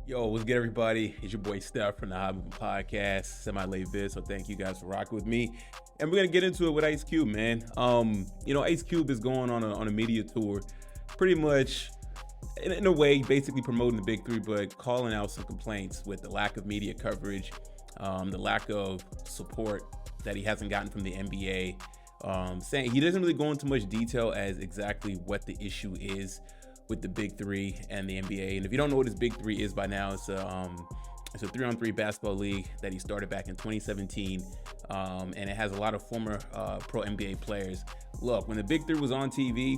Yo, what's good, everybody? It's your boy Steph from the Hot Moving Podcast, semi-late vid. So thank you guys for rocking with me, and we're gonna get into it with Ice Cube, man. Ice Cube is going on a media tour, pretty much in a way, basically promoting the Big Three, but calling out some complaints with the lack of media coverage, the lack of support that he hasn't gotten from the NBA. Saying he doesn't really go into much detail as exactly what the issue is with the Big Three and the NBA. And if you don't know what his Big Three is by now, it's a 3-on-3 basketball league that he started back in 2017, and it has a lot of former pro NBA players. Look, when the Big Three was on TV,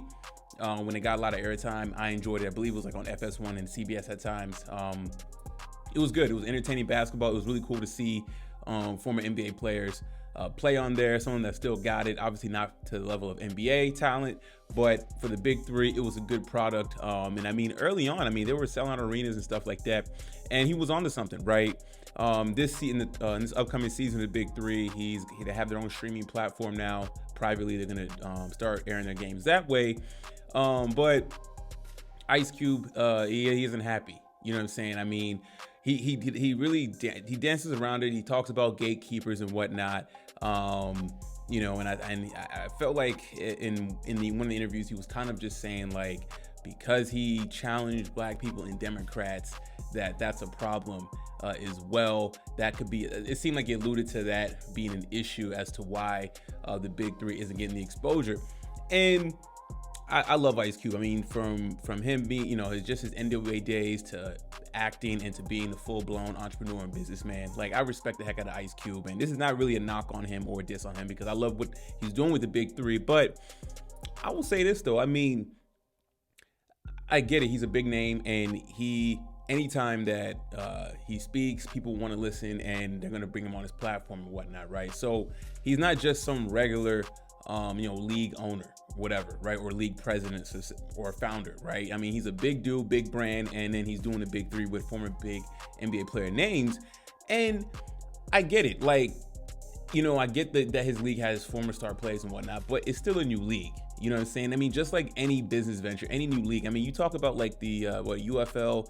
when it got a lot of airtime, I enjoyed it. I believe it was like on FS1 and CBS at times. It was good. It was entertaining basketball. It was really cool to see former NBA players play on there, someone that still got it, obviously not to the level of NBA talent, but for the Big Three, it was a good product. And I mean, early on, they were selling out arenas and stuff like that, and he was onto something, right? In this upcoming season of the Big Three, they have their own streaming platform now. Privately, they're gonna start airing their games that way. But Ice Cube, he isn't happy. You know what I'm saying? I mean, he really dances around it. He talks about gatekeepers and whatnot. And I felt like in one of the interviews he was kind of just saying, like, because he challenged black people and Democrats, that's a problem as well. That could be. It seemed like he alluded to that being an issue as to why the Big Three isn't getting the exposure. And I love Ice Cube. I mean, from him being, just his NWA days to acting and to being the full-blown entrepreneur and businessman. Like, I respect the heck out of Ice Cube, and this is not really a knock on him or a diss on him, because I love what he's doing with the Big Three. But I will say this though, I mean, I get it. He's a big name, and anytime that he speaks, people want to listen, and they're going to bring him on his platform and whatnot, right? So he's not just some regular league owner, whatever, right? Or league president or founder, right? I mean, he's a big dude, big brand, and then he's doing the Big Three with former big NBA player names. And I get it. Like, I get that his league has former star players and whatnot, but it's still a new league. You know what I'm saying? I mean, just like any business venture, any new league. I mean, you talk about like the UFL,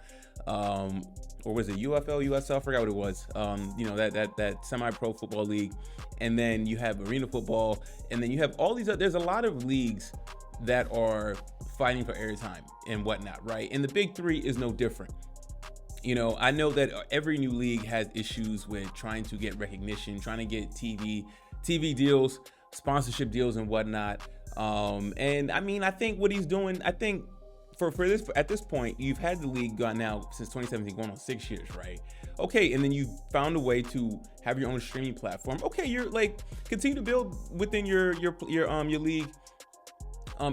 or was it UFL, USL? I forgot what it was. That semi-pro football league, and then you have arena football, and then you have all these. There's a lot of leagues that are fighting for airtime and whatnot, right? And the Big Three is no different. I know that every new league has issues with trying to get recognition, trying to get TV deals, sponsorship deals, and whatnot. And I mean, I think what he's doing, I think for this, at this point, you've had the league gone now since 2017, going on 6 years, right? Okay, and then you found a way to have your own streaming platform. Okay, you're like, continue to build within your league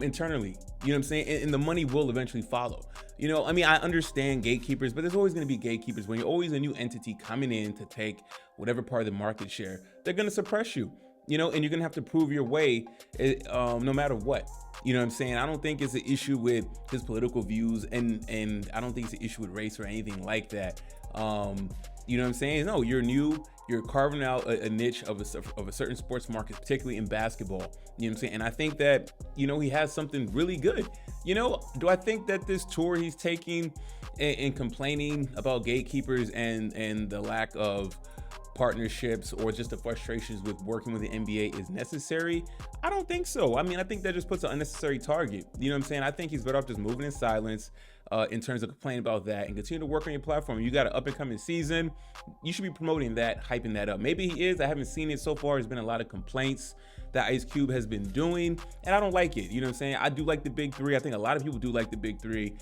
internally. You know what I'm saying? And the money will eventually follow. I understand gatekeepers, but there's always going to be gatekeepers. When you're always a new entity coming in to take whatever part of the market share, they're going to suppress you. And you're going to have to prove your way no matter what. You know what I'm saying? I don't think it's an issue with his political views, and I don't think it's an issue with race or anything like that. You know what I'm saying? No, you're new. You're carving out a niche of a certain sports market, particularly in basketball. You know what I'm saying? And I think that, he has something really good. Do I think that this tour he's taking and complaining about gatekeepers and the lack of partnerships or just the frustrations with working with the NBA is necessary? I don't think so. I mean, I think that just puts an unnecessary target. You know what I'm saying? I think he's better off just moving in silence in terms of complaining about that, and continue to work on your platform. You got an up and coming season. You should be promoting that, hyping that up. Maybe he is. I haven't seen it so far. There's been a lot of complaints that Ice Cube has been doing, and I don't like it. You know what I'm saying? I do like the Big Three. I think a lot of people do like the Big Three.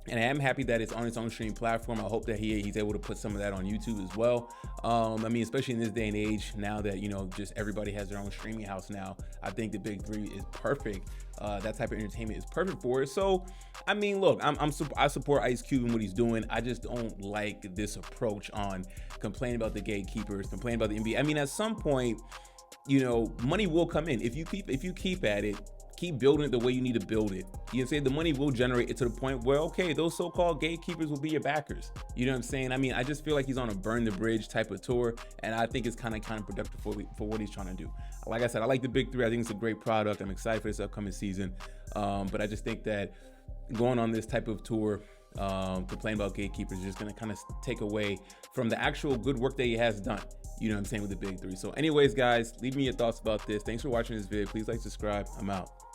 And I am happy that it's on its own streaming platform. I hope that he's able to put some of that on YouTube as well. Especially in this day and age, now that, just everybody has their own streaming house now, I think the Big Three is perfect. That type of entertainment is perfect for it. So, look, I support Ice Cube and what he's doing. I just don't like this approach on complaining about the gatekeepers, complaining about the NBA. At some point, money will come in. If you keep at it, keep building it the way you need to build it. You can say the money will generate it to the point where, okay, those so-called gatekeepers will be your backers. You know what I'm saying? I just feel like he's on a burn the bridge type of tour, and I think it's kind of productive for what he's trying to do. Like I said, I like the Big Three. I think it's a great product. I'm excited for this upcoming season. But I just think that going on this type of tour complain about Gatekeepers is just going to kind of take away from the actual good work that he has done. You know what I'm saying, with the big three. So anyways, guys, leave me your thoughts about this. Thanks for watching this video. Please like, subscribe. I'm out.